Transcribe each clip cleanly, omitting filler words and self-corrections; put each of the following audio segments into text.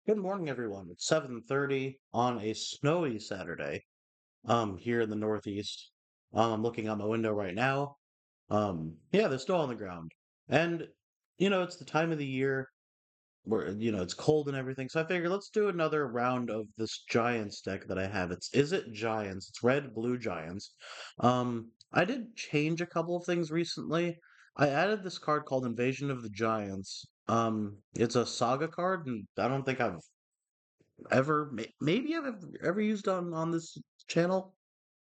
Good morning, everyone. It's 7:30 on a snowy Saturday, here in the Northeast. I'm looking out my window right now. Yeah, there's snow on the ground. And, it's the time of the year where, it's cold and everything. So I figured let's do another round of this Giants deck that I have. It's Izzet Giants. It's red, blue Giants. I did change a couple of things recently. I added this card called Invasion of the Giants. It's a saga card, and I don't think I've maybe I've ever used on this channel.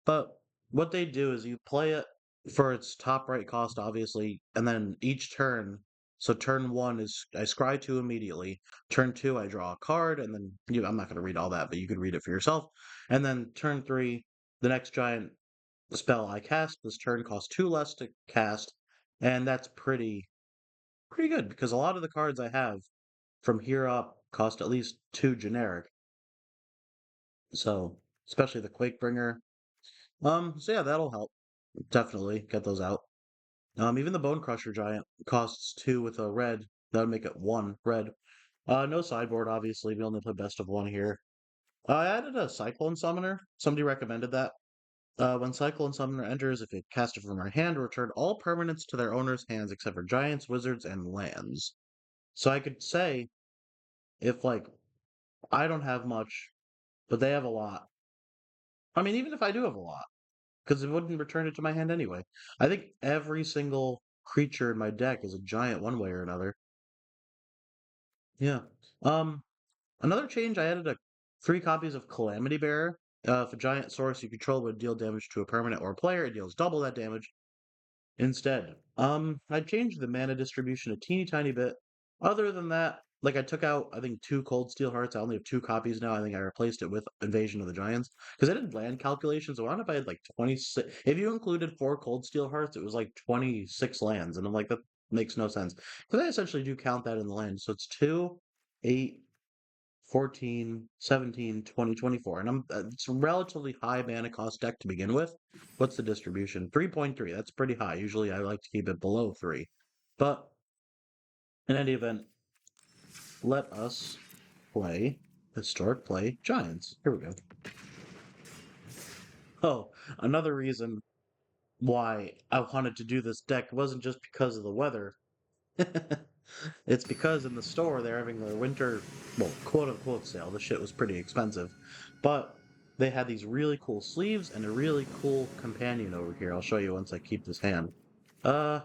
But what they do is you play it for its top right cost, obviously, and then each turn. So turn one is I scry two immediately. Turn two, I draw a card, and then I'm not going to read all that, but you can read it for yourself. And then turn three, the next giant spell I cast this turn costs two less to cast, and that's pretty good because a lot of the cards I have from here up cost at least two generic. So, especially the Quakebringer. So yeah, that'll help. Definitely get those out. Even the Bone Crusher Giant costs two with a red. That would make it one red. No sideboard, obviously. We only play best of one here. I added a Cyclone Summoner. Somebody recommended that. When Cyclone Summoner enters, if it cast it from our hand, return all permanents to their owner's hands except for giants, wizards, and lands. So I could say, if like I don't have much, but they have a lot. I mean, even if I do have a lot, because it wouldn't return it to my hand anyway. I think every single creature in my deck is a giant one way or another. Yeah. Um, Another change, I added three copies of Calamity Bearer. If a giant source you control would deal damage to a permanent or a player, it deals double that damage instead. I changed the mana distribution a teeny tiny bit. Other than that, like I took out, I think two Cold Steel Hearts. I only have two copies now. I think I replaced it with Invasion of the Giants because I did land calculations. So I don't know if I had like 26. If you included four Cold Steel Hearts, it was like 26 lands, and I'm like that makes no sense because I essentially do count that in the land. So it's 2, 8, 14, 17, 20, 24. And it's a relatively high mana cost deck to begin with. What's the distribution? 3.3. That's pretty high. Usually I like to keep it below 3. But in any event, let us play Historic Play Giants. Here we go. Oh, another reason why I wanted to do this deck wasn't just because of the weather. It's because in the store they're having their winter, well, quote unquote sale. The shit was pretty expensive. But they had these really cool sleeves and a really cool companion over here. I'll show you once I keep this hand. Uh,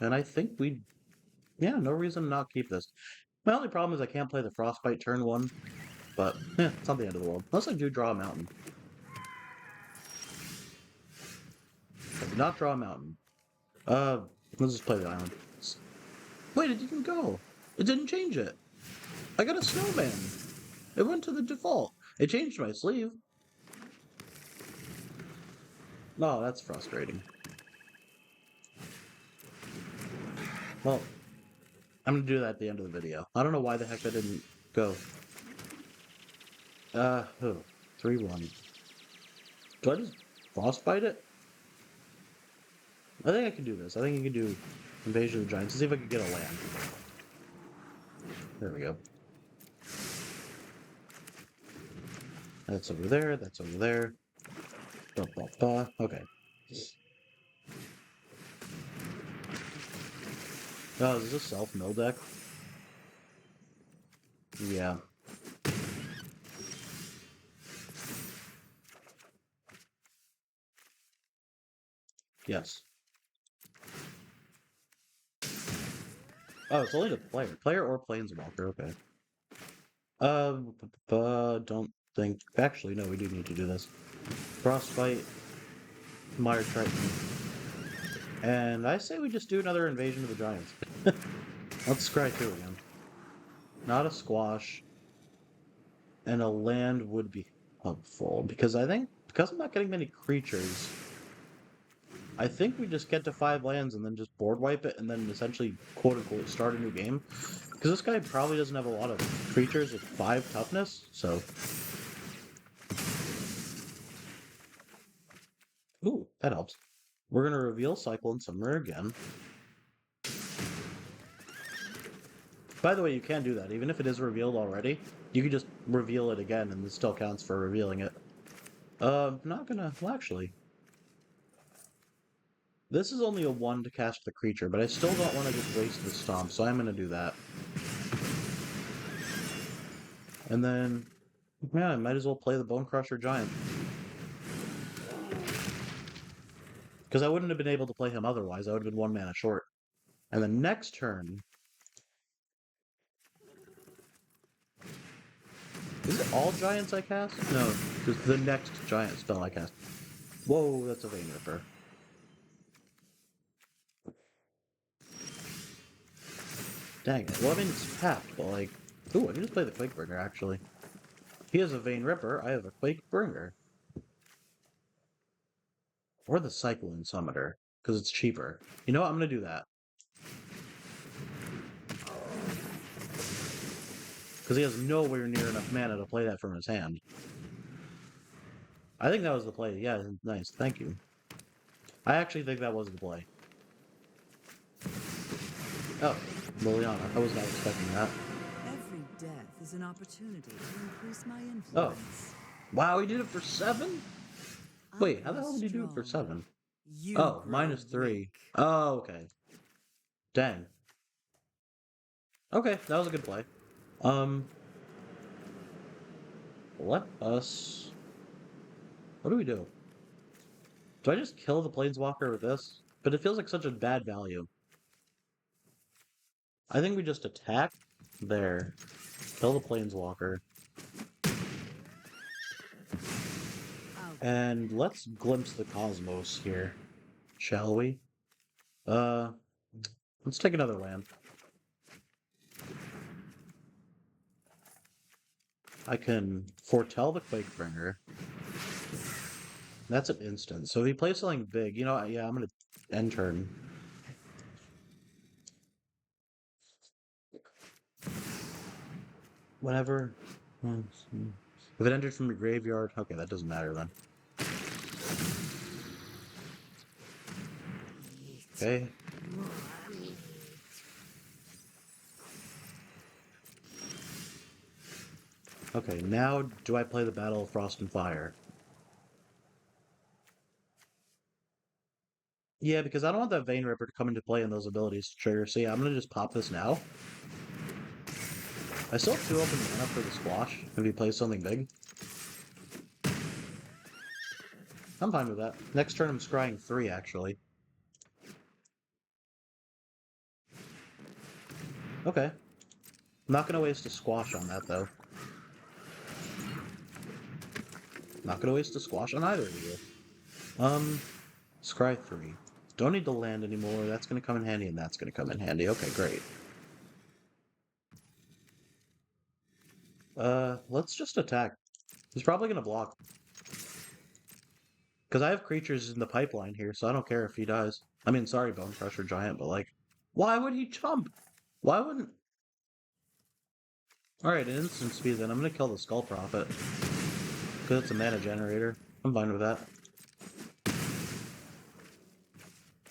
and I think yeah, no reason to not keep this. My only problem is I can't play the Frostbite turn one, but it's not the end of the world. Unless I do draw a mountain. I did not draw a mountain. Uh, let's just play the island. Wait, it didn't go. It didn't change it. I got a snowman. It went to the default. It changed my sleeve. No, that's frustrating. Well, I'm gonna do that at the end of the video. I don't know why the heck I didn't go. Oh, 3-1. Do I just frostbite it? I think I can do this. I think I can do Invasion of the Giants. Let's see if I can get a land. There we go. That's over there. That's over there. Ba, ba, ba. Okay. Oh, is this a self-mill deck? Yeah. Yes. Oh, it's only the player. Player or planeswalker. Okay. Don't think. Actually, no, we do need to do this. Frostbite, Mire Triton. And I say we just do another Invasion of the Giants. Let's scry 2 again. Not a squash. And a land would be helpful. Because because I'm not getting many creatures, I think we just get to 5 lands and then just board wipe it and then essentially, quote unquote, start a new game. Because this guy probably doesn't have a lot of creatures with 5 toughness, so. Ooh, that helps. We're going to reveal Cyclone Summoner again. By the way, you can do that. Even if it is revealed already, you can just reveal it again and it still counts for revealing it. Not gonna... Well, actually... This is only a 1 to cast the creature, but I still don't want to just waste the stomp, so I'm gonna do that. And then... Yeah, I might as well play the Bone Crusher Giant. Because I wouldn't have been able to play him otherwise. I would have been 1 mana short. And the next turn... Is it all giants I cast? No, just the next giant spell I cast. Whoa, that's a Vein Ripper. Dang it. Well, I mean, it's tapped, but like... Ooh, I can just play the Quakebringer, actually. He has a Vein Ripper, I have a Quakebringer. Or the Cyclone Summoner, because it's cheaper. You know what? I'm going to do that. Because he has nowhere near enough mana to play that from his hand. I think that was the play. Yeah, nice. Thank you. I actually think that was the play. Oh, Liliana. I was not expecting that. Every death is an opportunity to increase my influence. Oh. Wow, he did it for 7? Wait, how the hell did he do it for 7? Oh, -3. Oh, okay. Dang. Okay, that was a good play. Let us... What do we do? Do I just kill the Planeswalker with this? But it feels like such a bad value. I think we just attack there. Kill the Planeswalker. And let's glimpse the cosmos here, shall we? Let's take another land. I can foretell the Quakebringer. That's an instant. So if he plays something big, you know, yeah, I'm gonna end turn. Whenever. If it entered from your graveyard, okay, that doesn't matter then. Okay. Okay, now do I play the Battle of Frost and Fire? Yeah, because I don't want that Vein Ripper to come into play in those abilities to trigger. So yeah, I'm gonna just pop this now. I still have 2 open mana for the Squash if he plays something big. I'm fine with that. Next turn I'm scrying 3, actually. Okay. I'm not gonna waste a Squash on that, though. Not gonna waste a Squash on either of you. Scry 3. Don't need to land anymore. That's gonna come in handy, and that's gonna come in handy. Okay, great. Let's just attack. He's probably gonna block. Because I have creatures in the pipeline here, so I don't care if he dies. I mean, sorry, Bone Crusher Giant, but like, why would he jump? Why wouldn't... Alright, an instant speed then. I'm gonna kill the Skull Prophet. Because it's a mana generator. I'm fine with that.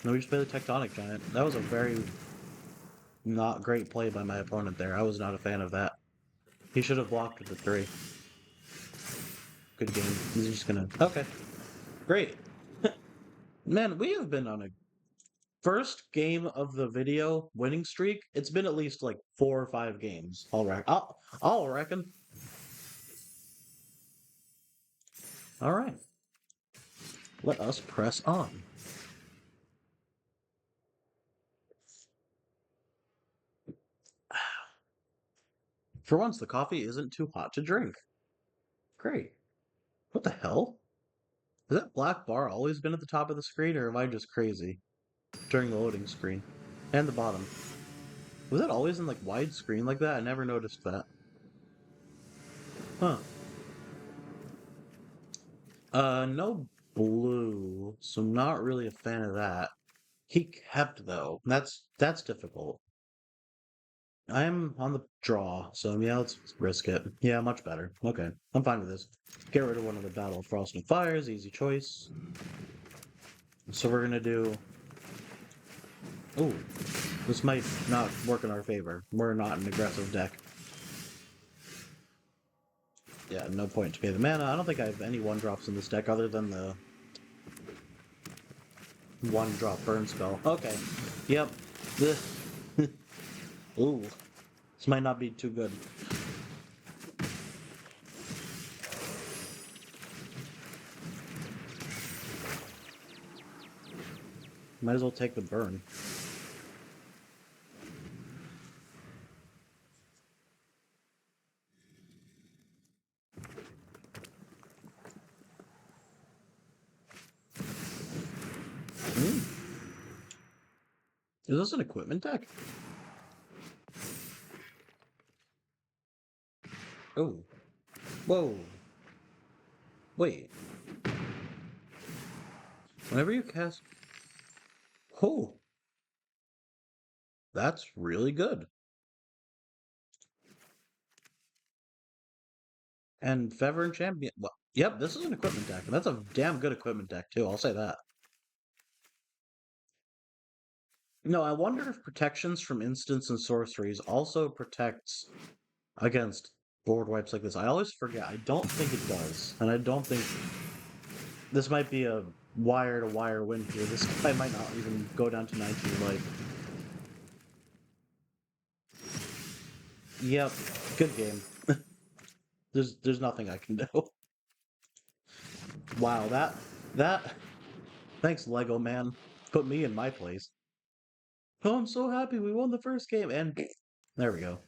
No, we just play the Tectonic Giant. That was a very not great play by my opponent there. I was not a fan of that. He should have blocked with the 3. Good game. He's just gonna... Okay. Great. Man, we have been on a first game of the video winning streak. It's been at least like 4 or 5 games. I'll reckon. All right. Let us press on. For once, the coffee isn't too hot to drink. Great. What the hell? Has that black bar always been at the top of the screen, or am I just crazy? During the loading screen. And the bottom. Was that always in, like, widescreen like that? I never noticed that. Huh. No blue, so not really a fan of that. He kept, though. That's difficult. I'm on the draw, so yeah, let's risk it. Yeah, much better. Okay, I'm fine with this. Get rid of one of the Battle of Frost and Fires, easy choice. So we're gonna do Ooh, this might not work in our favor. We're not an aggressive deck. Yeah, no point to pay the mana. I don't think I have any 1-drops in this deck other than the 1-drop burn spell. Okay. Yep. Ooh. This might not be too good. Might as well take the burn. Hmm. Is this an equipment deck? Oh. Whoa. Wait. Whenever you cast... Oh. That's really good. And Fever and Champion... Well, yep, this is an equipment deck. And that's a damn good equipment deck, too. I'll say that. No, I wonder if protections from instants and sorceries also protects against board wipes like this. I always forget. I don't think it does. And I don't think... This might be a wire-to-wire win here. This guy might not even go down to 19 life. Yep, good game. There's nothing I can do. Wow, that thanks Lego man. Put me in my place. Oh, I'm so happy we won the first game and there we go.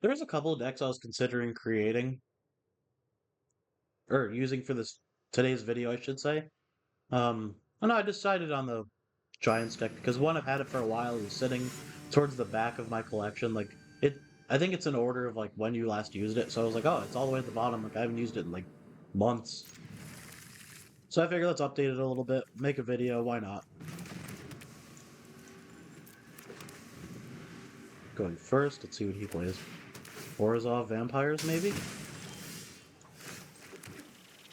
There's a couple of decks I was considering creating or using for this today's video, I should say. And I decided on the Giants deck because one, I've had it for a while. It was sitting towards the back of my collection. Like it, I think it's in order of like when you last used it. So I was like, oh, it's all the way at the bottom. Like I haven't used it in like months. So I figured let's update it a little bit, make a video. Why not? Going first. Let's see what he plays. Orzhov Vampires, maybe.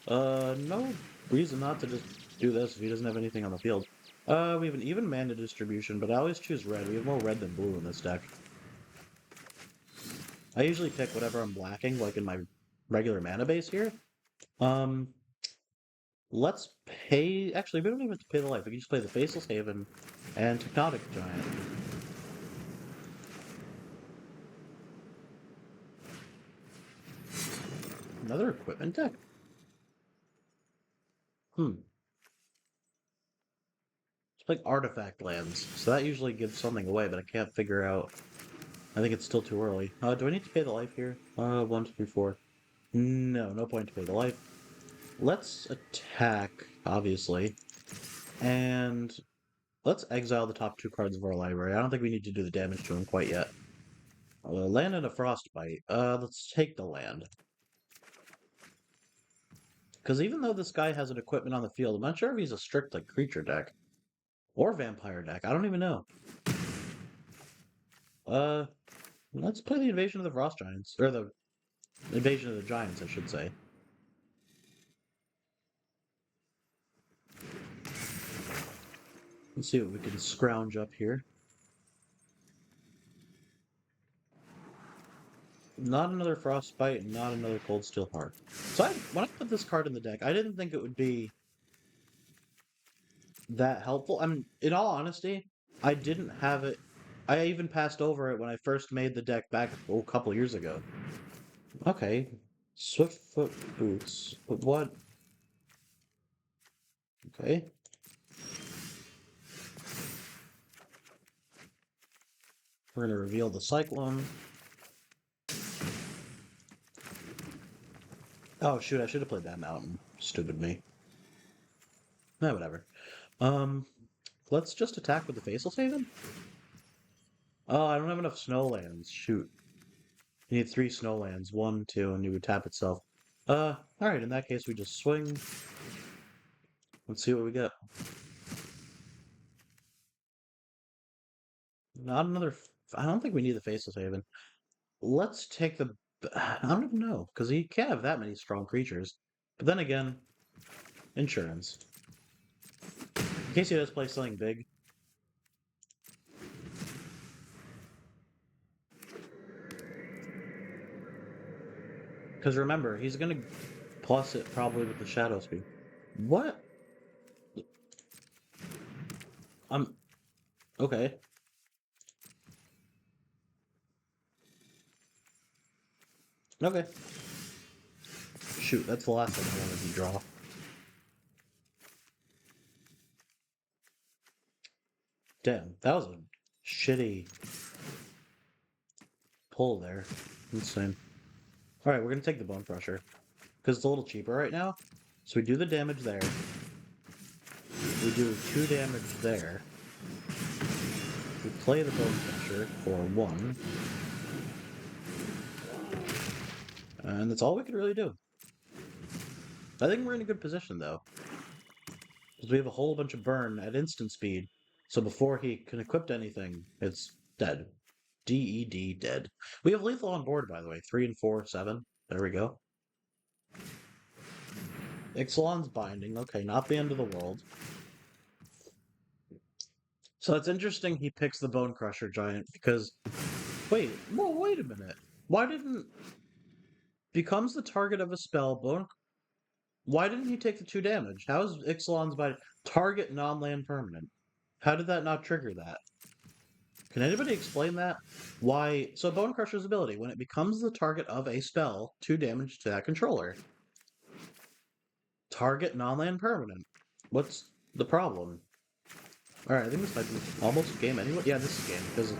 No reason not to just do this if he doesn't have anything on the field. We have an even mana distribution, but I always choose red. We have more red than blue in this deck. I usually pick whatever I'm lacking, like in my regular mana base here. Um, let's pay... Actually, we don't even have to pay the life. We can just play the Faceless Haven and Tectonic Giant. Another equipment deck? It's like artifact lands, so that usually gives something away, but I can't figure out. I think it's still too early. Do I need to pay the life here? 1, 2, 3, 4. No, no point to pay the life. Let's attack, obviously, and let's exile the top 2 cards of our library. I don't think we need to do the damage to him quite yet. Land and a Frostbite. Let's take the land. Because even though this guy has an equipment on the field, I'm not sure if he's a strict like creature deck or vampire deck. I don't even know. Let's play the Invasion of the Frost Giants, or the Invasion of the Giants, I should say. Let's see what we can scrounge up here. Not another Frostbite, not another Cold Steel Heart. So when I put this card in the deck, I didn't think it would be that helpful. I mean, in all honesty, I didn't have it. I even passed over it when I first made the deck back a couple years ago. Okay, Swiftfoot Boots. But what? Okay. We're gonna reveal the Cyclone. Oh shoot, I should have played that mountain. Stupid me. Eh, whatever. Um, let's just attack with the Faceless Haven. Oh, I don't have enough snowlands. Shoot. You need 3 snowlands. 1, 2, and you would tap itself. Alright, in that case we just swing. Let's see what we get. Not another. I don't think we need the Faceless Haven. Let's take the. I don't even know because he can't have that many strong creatures. But then again, insurance. In case he does play something big. Because remember, he's gonna plus it probably with the Shadow Speed. What? Okay. Okay. Shoot, that's the last thing I wanted to draw. Damn, that was a shitty pull there. Insane. Alright, we're gonna take the Bone Crusher. Because it's a little cheaper right now. So we do the damage there. We do 2 damage there. We play the Bone Crusher for 1. And that's all we can really do. I think we're in a good position, though. Because we have a whole bunch of burn at instant speed. So before he can equip anything, it's dead. DED, dead. We have lethal on board, by the way. 3 and 4, 7. There we go. Ixalan's binding. Okay, not the end of the world. So it's interesting he picks the Bone Crusher Giant because... Wait a minute. Why didn't... Becomes the target of a spell, Bone... Why didn't he take the 2 damage? How is Ixalan's binding... Target non-land permanent. How did that not trigger that? Can anybody explain that? Why... So Bone Crusher's ability, when it becomes the target of a spell, 2 damage to that controller. Target non-land permanent. What's the problem? Alright, I think this might be almost a game anyway. Yeah, this is a game, because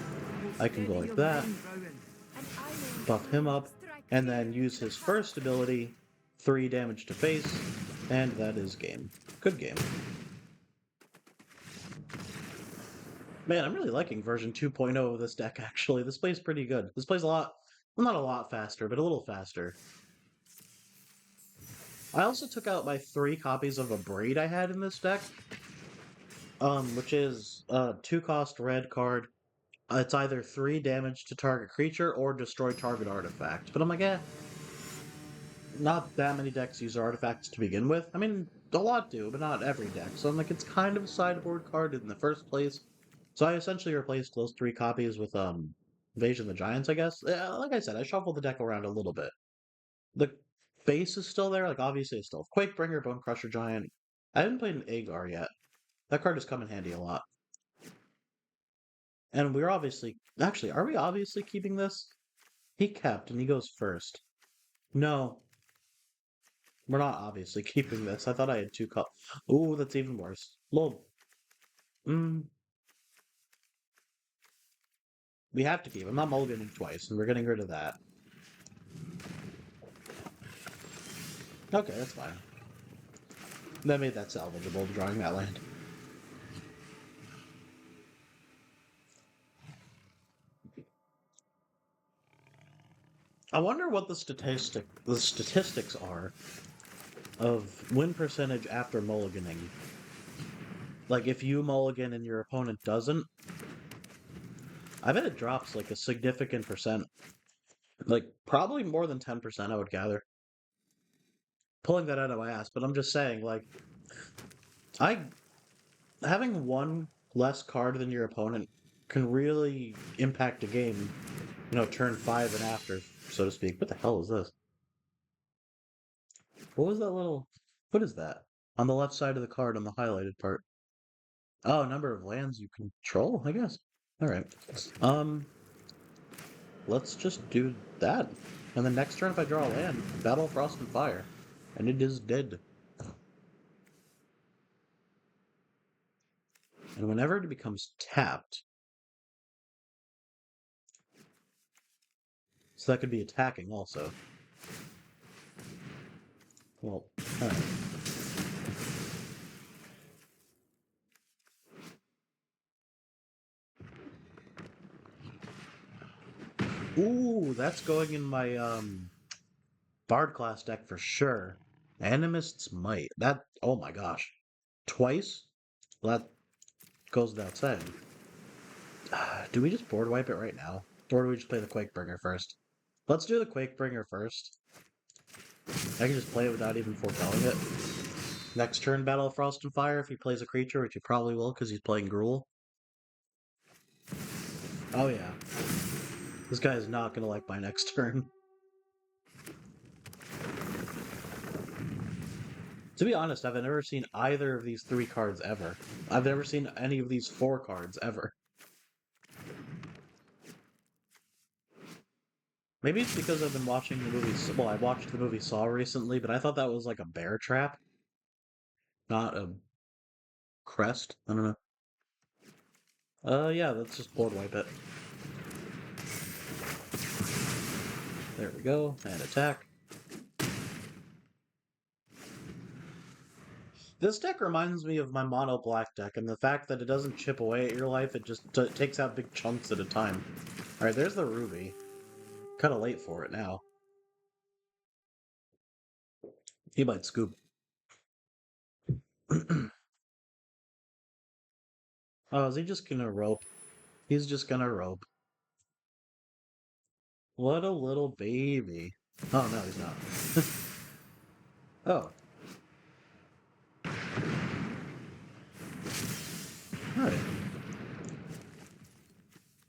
I can go like that, buff him up, and then use his first ability, 3 damage to face, and that is game. Good game. Man, I'm really liking version 2.0 of this deck, actually. This plays pretty good. This plays a lot, well, not a lot faster, but a little faster. I also took out my 3 copies of a Braid I had in this deck, which is a 2-cost red card. It's either 3 damage to target creature or destroy target artifact. But I'm like, not that many decks use artifacts to begin with. I mean, a lot do, but not every deck. So I'm like, it's kind of a sideboard card in the first place. So I essentially replaced those 3 copies with Invasion of the Giants, I guess. Like I said, I shuffled the deck around a little bit. The base is still there, like obviously it's still Quakebringer, Bone Crusher Giant. I haven't played an Agar yet. That card has come in handy a lot. And we're obviously... Actually, are we obviously keeping this? He kept, and he goes first. No. We're not obviously keeping this. I thought I had 2 cups. Ooh, that's even worse. Lol. We have to keep. I'm not mulliganing twice, and we're getting rid of that. Okay, that's fine. That made that salvageable, drawing that land. I wonder what the statistics are of win percentage after mulliganing. Like, if you mulligan and your opponent doesn't, I bet it drops, like, a significant percent. Like, probably more than 10%, I would gather. Pulling that out of my ass, but I'm just saying, like, having 1 less card than your opponent can really impact a game, turn 5 and after, so to speak. What the hell is this? What was that little... What is that? On the left side of the card, on the highlighted part. Oh, number of lands you control, I guess. Alright. Let's just do that. And then next turn, if I draw a land, Battle of Frost and Fire. And it is dead. And whenever it becomes tapped... So that could be attacking also. Well, alright. Ooh, that's going in my, Bard class deck for sure. Animist's Might. That, oh my gosh. twice? Well, that goes without saying. Do we just board wipe it right now? Or do we just play the Quakebringer first? Let's do the Quakebringer first. I can just play it without even foretelling it. Next turn, Battle of Frost and Fire, if he plays a creature, which he probably will because he's playing Gruul. Oh yeah. This guy is not going to like my next turn. To be honest, I've never seen either of these 3 cards ever. I've never seen any of these 4 cards ever. Maybe it's because I've been watching the movie. Well, I watched the movie Saw recently, but I thought that was like a bear trap, not a crest. I don't know. Yeah, let's just board wipe it. There we go, and attack. This deck reminds me of my mono black deck, and the fact that it doesn't chip away at your life, it just takes out big chunks at a time. Alright, there's the ruby. Kinda late for it now. He might scoop. Oh, is he just gonna rope? He's just gonna rope. What a little baby. Oh, no, he's not. Oh.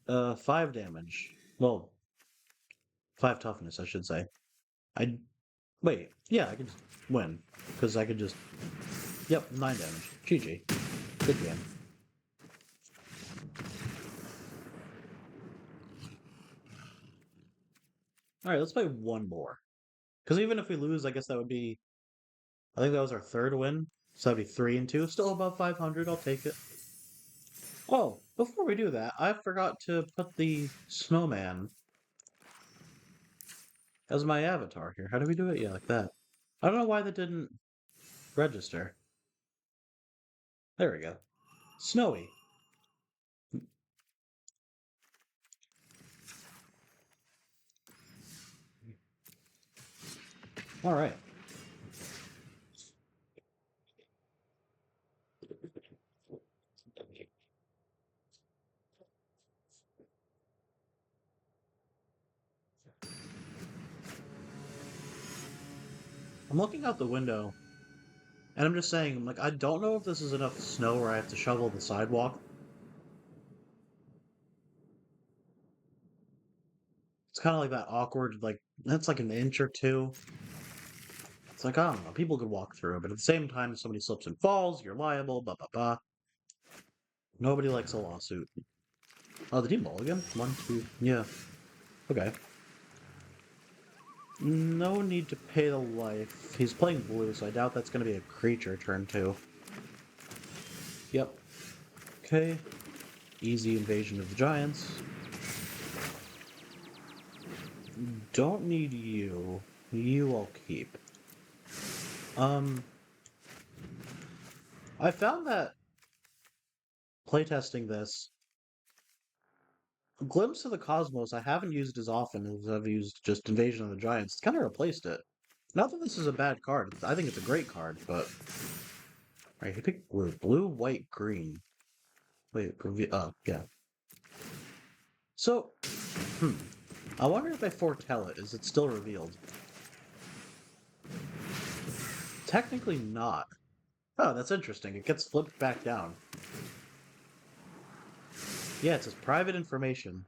Alright. 5 damage. Well, 5 toughness, I should say. Wait, yeah, I can just win. Because I could just... Yep, 9 damage. GG. Good game. Alright, let's play one more. Because even if we lose, I guess that would be... I think that was our 3rd win. So that'd be 3 and 2. Still above 500, I'll take it. Oh, before we do that, I forgot to put the snowman as my avatar here. How do we do it? Yeah, like that. I don't know why that didn't register. There we go. Snowy. Alright. I'm looking out the window, and I'm just saying, like, I don't know if this is enough snow where I have to shovel the sidewalk. It's kind of like that awkward, like, that's like an inch or two. It's like, I don't know, people could walk through, but at the same time, if somebody slips and falls, you're liable, blah, blah, blah. Nobody likes a lawsuit. Oh, did he mulligan? 1, 2, yeah. Okay. No need to pay the life. He's playing blue, so I doubt that's going to be a creature turn 2. Yep. Okay. Easy invasion of the giants. Don't need you. You I'll keep. I found that playtesting this, Glimpse of the Cosmos I haven't used as often as I've used just Invasion of the Giants. It's kind of replaced it. Not that this is a bad card. I think it's a great card, but... Alright, he picked blue. Blue, white, green. Wait, yeah. So, I wonder if I foretell it. Is it still revealed? Technically not. Oh, that's interesting. It gets flipped back down. Yeah, it says private information.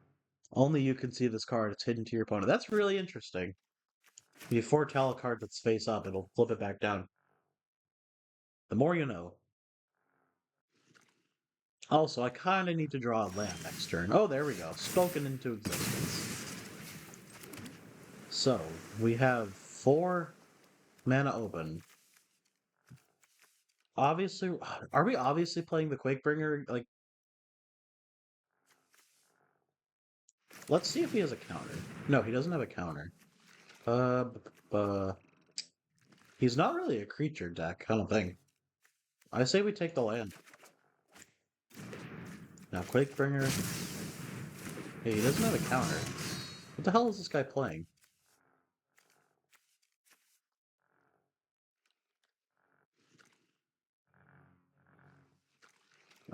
Only you can see this card. It's hidden to your opponent. That's really interesting. If you foretell a card that's face up, it'll flip it back down. The more you know. Also, I kind of need to draw a land next turn. Oh, there we go. Spoken into existence. So, we have 4 mana open. Obviously, are we obviously playing the Quakebringer? Like, let's see if he has a counter. No, he doesn't have a counter. He's not really a creature deck, I don't think. I say we take the land. Now, Quakebringer. Hey, he doesn't have a counter. What the hell is this guy playing?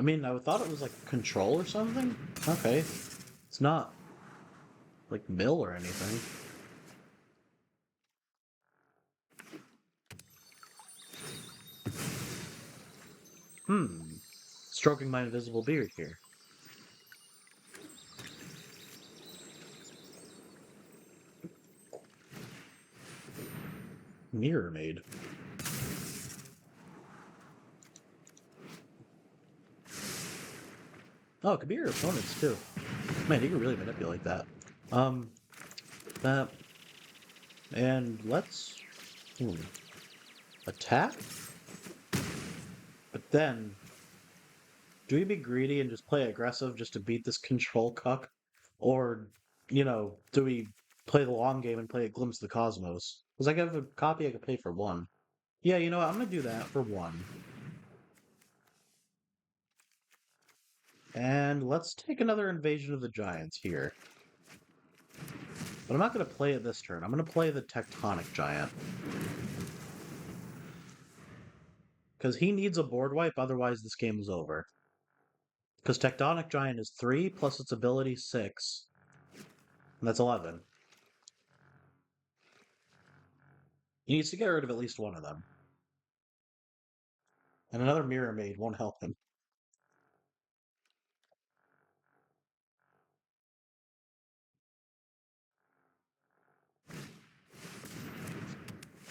I mean, I thought it was like control or something. Okay. It's not like mill or anything. Hmm. Stroking my invisible beard here. Mirror Maid. Oh, it could be your opponents too. Man, you can really manipulate that. Um, that and let's attack. But then, do we be greedy and just play aggressive just to beat this control cuck, or do we play the long game and play a Glimpse of the Cosmos? Because I have a copy I could pay for one. Yeah, you know what? I'm gonna do that for one. And let's take another Invasion of the Giants here. But I'm not going to play it this turn. I'm going to play the Tectonic Giant. Because he needs a board wipe, otherwise this game is over. Because Tectonic Giant is 3, plus its ability 6. And that's 11. He needs to get rid of at least one of them. And another Mirror Maid won't help him.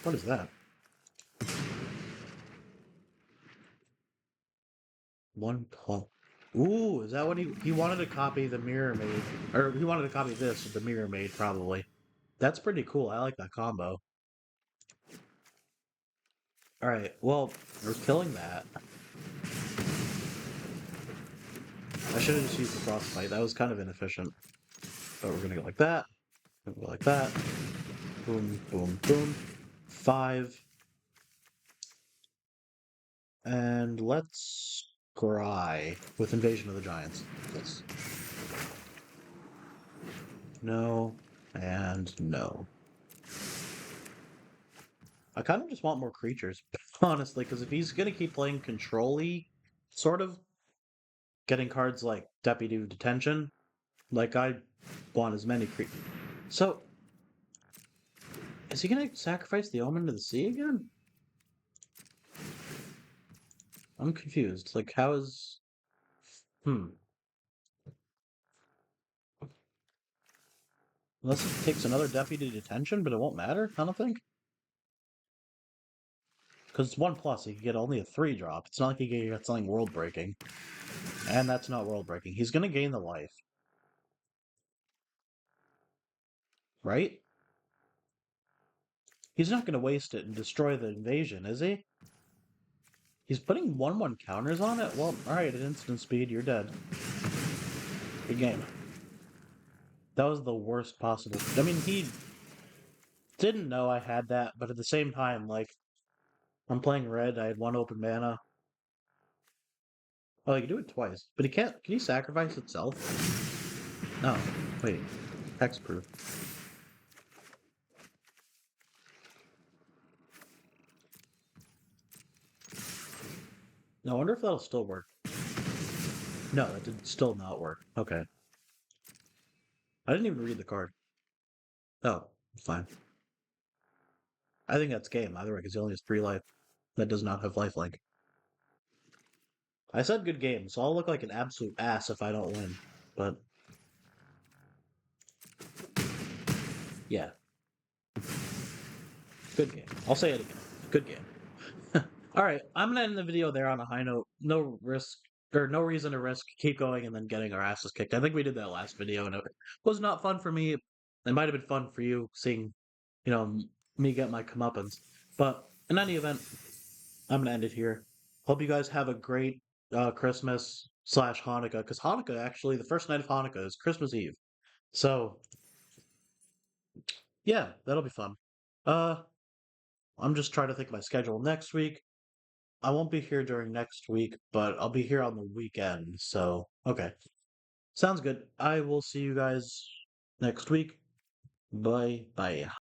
What is that? 112. Ooh, is that what he wanted to copy the Mirror Maid? Or he wanted to copy this with the Mirror Maid, probably. That's pretty cool. I like that combo. Alright, well, we're killing that. I should have just used the Frostbite. That was kind of inefficient. But we're gonna go like that. We're gonna go like that. Boom, boom, boom. 5. And let's scry with Invasion of the Giants. Yes. No. And no. I kind of just want more creatures, honestly, because if he's gonna keep playing control-y, sort of, getting cards like Deputy of Detention, like I want as many creatures. So, is he gonna sacrifice the Omen to the Sea again? I'm confused. Like, how is... Unless it takes another Deputy Detention, but it won't matter, I don't think. Because it's 1 plus, he can get only a 3 drop. It's not like he can get something world breaking. And that's not world breaking. He's gonna gain the life. Right? He's not gonna waste it and destroy the invasion, is he? He's putting 1/1 counters on it? Well, alright, at instant speed, you're dead. Good game. That was the worst possible. I mean, he didn't know I had that, but at the same time, like, I'm playing red, I had 1 open mana. Oh, you can do it twice. But he can't. Can he sacrifice itself? No. Wait. Hexproof. No, I wonder if that'll still work. No, that did still not work. Okay. I didn't even read the card. Oh, fine. I think that's game. Either way, because he only has 3 life. That does not have lifelink. I said good game, so I'll look like an absolute ass if I don't win. But yeah, good game. I'll say it again. Good game. All right, I'm gonna end the video there on a high note. No risk or no reason to risk. Keep going and then getting our asses kicked. I think we did that last video, and it was not fun for me. It might have been fun for you seeing, me get my comeuppance. But in any event, I'm gonna end it here. Hope you guys have a great Christmas slash Hanukkah, because Hanukkah actually the first night of Hanukkah is Christmas Eve. So yeah, that'll be fun. Uh, I'm just trying to think of my schedule next week. I won't be here during next week, but I'll be here on the weekend. So okay, sounds good. I will see you guys next week. Bye bye.